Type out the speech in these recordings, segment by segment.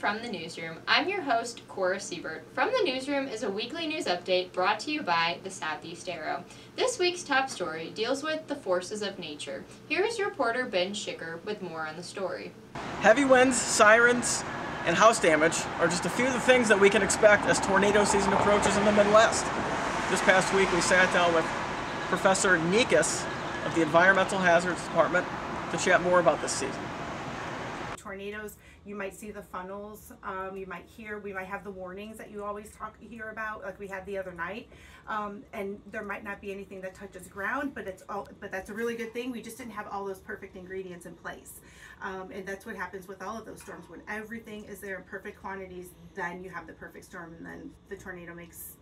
From the Newsroom. I'm your host, Kora Siebert. From the Newsroom is a weekly news update brought to you by the Southeast Arrow. This week's top story deals with the forces of nature. Here is reporter Ben Schicker with more on the story. Heavy winds, sirens, and house damage are just a few of the things that we can expect as tornado season approaches in the Midwest. This past week we sat down with Professor Nikas of the Environmental Hazards Department to chat more about this season. Tornadoes, you might see the funnels, we might have the warnings that you always hear about, like we had the other night, and there might not be anything that touches ground, but that's a really good thing. We just didn't have all those perfect ingredients in place, and that's what happens with all of those storms. When everything is there in perfect quantities, then you have the perfect storm, and then the tornado makes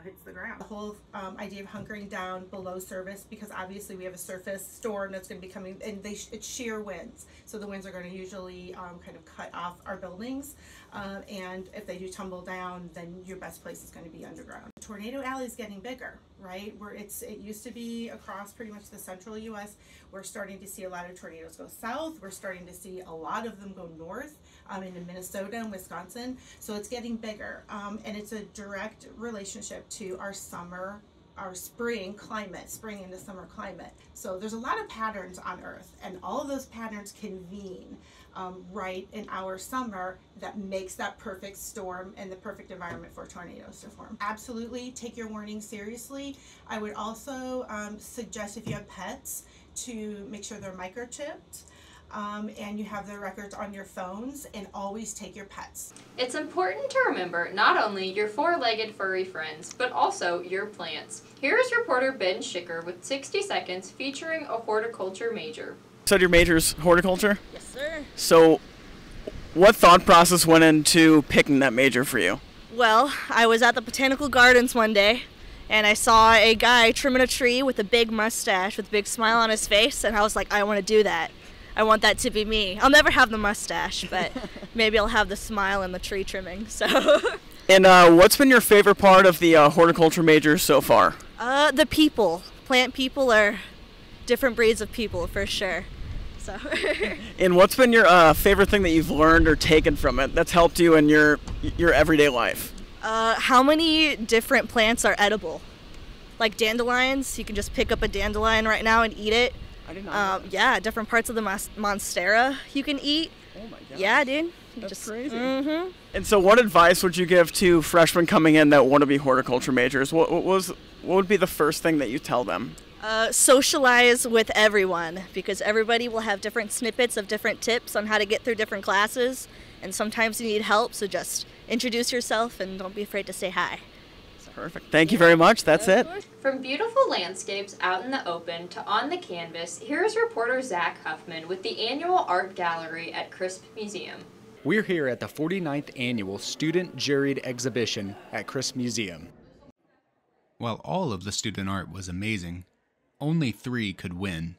hits the ground. The whole idea of hunkering down below surface, because obviously we have a surface storm that's going to be coming, and it's shear winds, so the winds are going to usually kind of cut off our buildings, and if they do tumble down, then your best place is going to be underground. The tornado alley is getting bigger, right? It used to be across pretty much the central U.S. We're starting to see a lot of tornadoes go south. We're starting to see a lot of them go north into Minnesota and Wisconsin. So it's getting bigger, and it's a direct relationship to our spring climate, spring into summer climate. So there's a lot of patterns on Earth, and all of those patterns convene right in our summer that makes that perfect storm and the perfect environment for tornadoes to form. Absolutely take your warning seriously. I would also suggest, if you have pets, to make sure they're microchipped. And you have their records on your phones, and always take your pets. It's important to remember not only your four-legged furry friends, but also your plants. Here is reporter Ben Schicker with 60 seconds featuring a horticulture major. You said your major's horticulture? Yes, sir. So what thought process went into picking that major for you? Well, I was at the botanical gardens one day, and I saw a guy trimming a tree with a big mustache with a big smile on his face, and I was like, I want to do that. I want that to be me. I'll never have the mustache, but maybe I'll have the smile and the tree trimming. So. And what's been your favorite part of the horticulture major so far? The people. Plant people are different breeds of people for sure. So. And what's been your favorite thing that you've learned or taken from it that's helped you in your everyday life? How many different plants are edible? Like dandelions, you can just pick up a dandelion right now and eat it. I did not know. Yeah, different parts of the monstera you can eat. Oh my gosh. Yeah, dude. That's crazy. Mm-hmm. And so what advice would you give to freshmen coming in that want to be horticulture majors? What would be the first thing that you tell them? Socialize with everyone, because everybody will have different snippets of different tips on how to get through different classes, and sometimes you need help, so just introduce yourself and don't be afraid to say hi. Perfect. Thank you very much. That's it. From beautiful landscapes out in the open to on the canvas, here is reporter Zach Huffman with the annual art gallery at Crisp Museum. We're here at the 49th annual Student Juried Exhibition at Crisp Museum. While all of the student art was amazing, only 3 could win.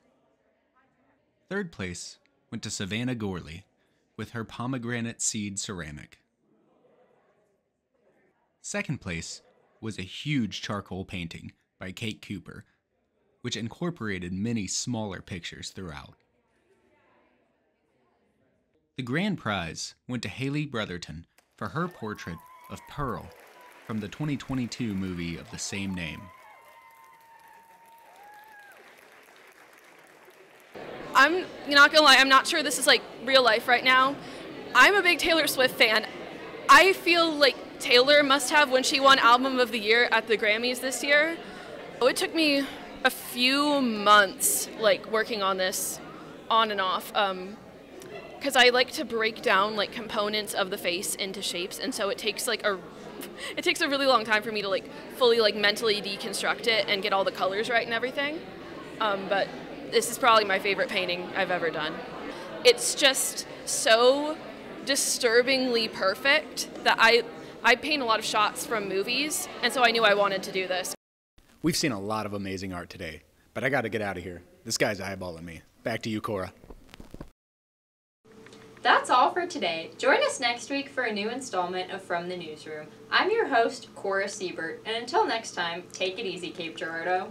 Third place went to Savannah Gorley with her pomegranate seed ceramic. Second place was a huge charcoal painting by Kate Cooper, which incorporated many smaller pictures throughout. The grand prize went to Haley Brotherton for her portrait of Pearl from the 2022 movie of the same name. I'm not gonna lie, I'm not sure this is like real life right now. I'm a big Taylor Swift fan. I feel like Taylor must have when she won Album of the Year at the Grammys this year. It took me a few months like working on this on and off, because I like to break down like components of the face into shapes, and so it takes a really long time for me to like fully like mentally deconstruct it and get all the colors right and everything. But this is probably my favorite painting I've ever done. It's just so disturbingly perfect that I paint a lot of shots from movies, and so I knew I wanted to do this. We've seen a lot of amazing art today, but I got to get out of here. This guy's eyeballing me. Back to you, Cora. That's all for today. Join us next week for a new installment of From the Newsroom. I'm your host, Kora Siebert, and until next time, take it easy, Cape Girardeau.